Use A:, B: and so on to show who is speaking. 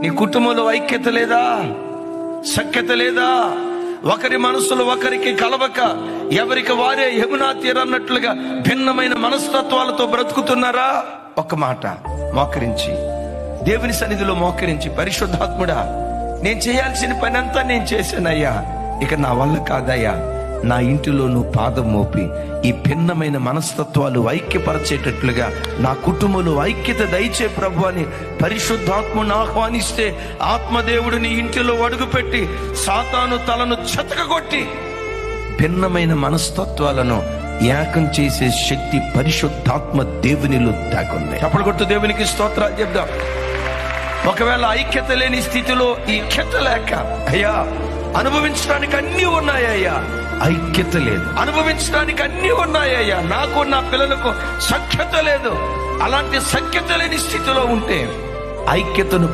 A: నీ కుటుంబంలో ఐక్యత లేదా? సఖ్యత లేదా? ఒకరి మనసులు ఒకరికి కలవక ఎవరికి వారే యమునా తీరన్నట్లుగా భిన్నమైన మనస్తత్వాలతో బ్రతుకుతున్నారా? ఒక మాట మోకరించి దేవుని సన్నిధిలో మోకరించి, పరిశుద్ధాత్ముడా, నేను చేయాల్సిన పని అంతా నేను చేశానయ్యా, ఇక నా వల్ల కాదయ్యా, నా ఇంటిలో నువ్వు పాదం మోపి ఈ భిన్నమైన మనస్తత్వాలు ఐక్యపరచేటట్లుగా నా కుటుంబంలో ఐక్యత దయచే ప్రభు అని పరిశుద్ధాత్మను ఆహ్వానిస్తే ఆత్మదేవుడు నీ ఇంటిలో అడుగుపెట్టి సాతాను తలను చెతకగొట్టి భిన్నమైన మనస్తత్వాలను ఏకం చేసే శక్తి పరిశుద్ధాత్మ దేవునిలో దాగుంది. చప్పలు కొట్టు దేవునికి స్తోత్రాలు చెప్దాం. ఒకవేళ ఐక్యత లేని స్థితిలో ఈ ఐక్యత లేక, అయ్యా అనుభవించడానికి అన్ని ఉన్నాయ్యా, ఐక్యత లేదు, అనుభవించడానికి అన్ని ఉన్నాయ్యా, నాకు నా పిల్లలకు సఖ్యత లేదు, అలాంటి సఖ్యత లేని స్థితిలో ఉంటే ఐక్యతను